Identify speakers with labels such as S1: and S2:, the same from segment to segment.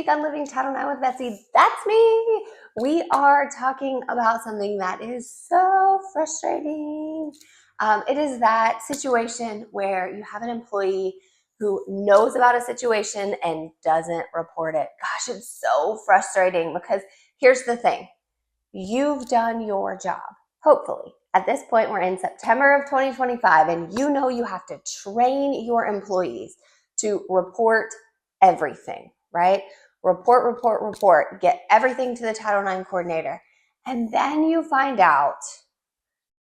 S1: week on Living Title IX with Betsy, that's me. We are talking about something that is so frustrating. It is that situation where you have an employee who knows about a situation and doesn't report it. Gosh, it's so frustrating because here's the thing. You've done your job, hopefully. At this point, we're in September of 2025, and you know you have to train your employees to report everything, right? Report, get everything to the Title IX coordinator. And then you find out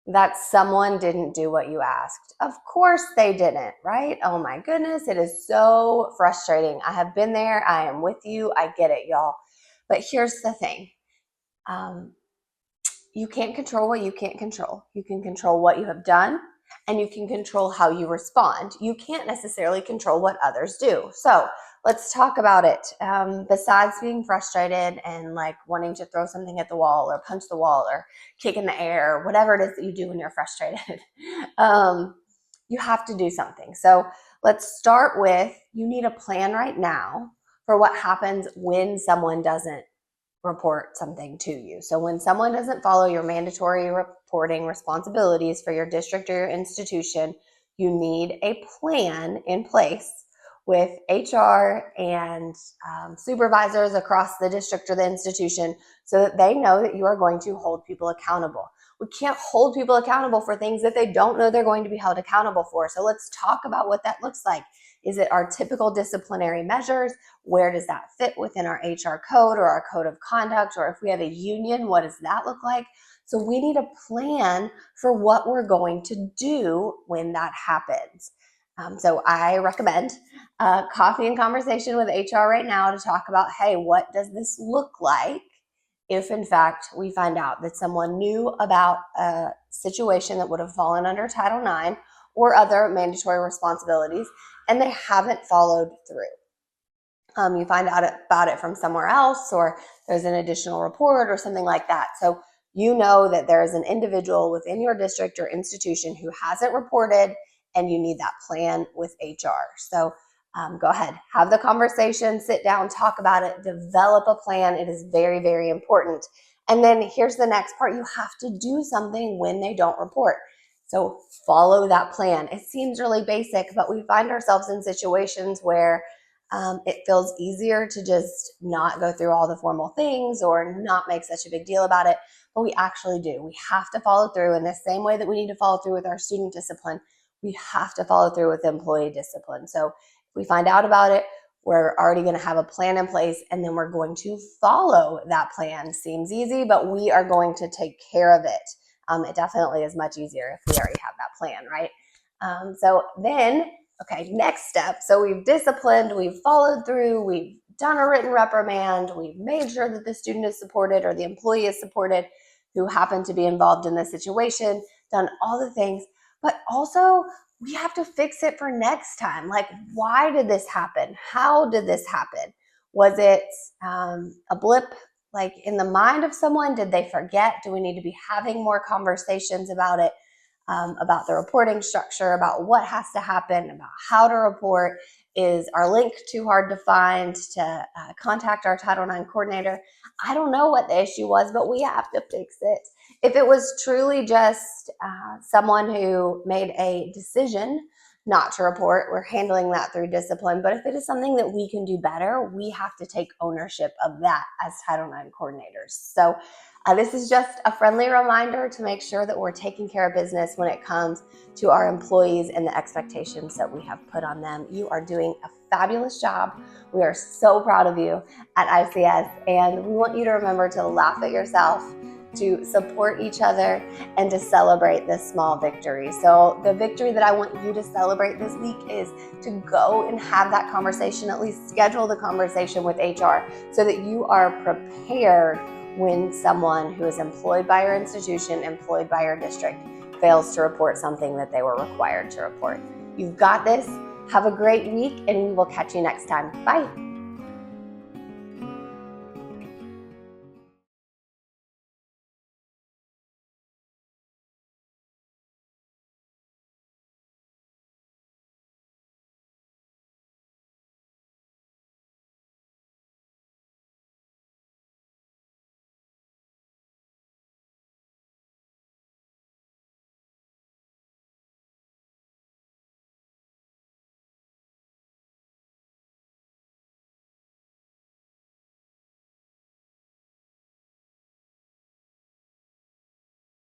S1: that someone didn't do what you asked. Of course they didn't, right? Oh my goodness, it is so frustrating. I have been there. I am with you. I get it, y'all. But here's the thing. You can't control what you can't control. You can control what you have done, and you can control how you respond. You can't necessarily control what others do. So let's talk about it. Besides being frustrated and like wanting to throw something at the wall or punch the wall or kick in the air, whatever it is that you do when you're frustrated, you have to do something. So let's start with, you need a plan right now for what happens when someone doesn't report something to you. So when someone doesn't follow your mandatory reporting responsibilities for your district or your institution, you need a plan in place with HR and supervisors across the district or the institution so that they know that you are going to hold people accountable. We can't hold people accountable for things that they don't know they're going to be held accountable for. So let's talk about what that looks like. Is it our typical disciplinary measures? Where does that fit within our HR code or our code of conduct? Or if we have a union, what does that look like? So we need a plan for what we're going to do when that happens. So I recommend a coffee and conversation with HR right now to talk about, hey, what does this look like if in fact we find out that someone knew about a situation that would have fallen under Title IX or other mandatory responsibilities and they haven't followed through. You find out about it from somewhere else, or there's an additional report or something like that. So you know that there is an individual within your district or institution who hasn't reported, and you need that plan with HR. So go ahead, have the conversation, sit down, talk about it, develop a plan. It is very, very important. And then here's the next part. You have to do something when they don't report. So follow that plan. It seems really basic, but we find ourselves in situations where it feels easier to just not go through all the formal things or not make such a big deal about it, but we actually do. We have to follow through in the same way that we need to follow through with our student discipline. We have to follow through with employee discipline. So if we find out about it, we're already going to have a plan in place, and then we're going to follow that plan. Seems easy, but we are going to take care of it. It definitely is much easier if we already have that plan, right? So then, okay, next step. So we've disciplined, we've followed through, we've done a written reprimand, we've made sure that the student is supported or the employee is supported who happened to be involved in the situation, done all the things, but also we have to fix it for next time. Like, why did this happen? How did this happen? Was it a blip like in the mind of someone? Did they forget? Do we need to be having more conversations about it, about the reporting structure, about what has to happen, about how to report? Is our link too hard to find to contact our Title IX coordinator? I don't know what the issue was, but we have to fix it. If it was truly just someone who made a decision not to report, we're handling that through discipline. But if it is something that we can do better, we have to take ownership of that as Title IX coordinators. So this is just a friendly reminder to make sure that we're taking care of business when it comes to our employees and the expectations that we have put on them. You are doing a fabulous job. We are so proud of you at ICS, and we want you to remember to laugh at yourself, to support each other, and to celebrate this small victory. So the victory that I want you to celebrate this week is to go and have that conversation, at least schedule the conversation with HR so that you are prepared when someone who is employed by your institution, employed by your district, fails to report something that they were required to report. You've got this. Have a great week, and we will catch you next time. Bye.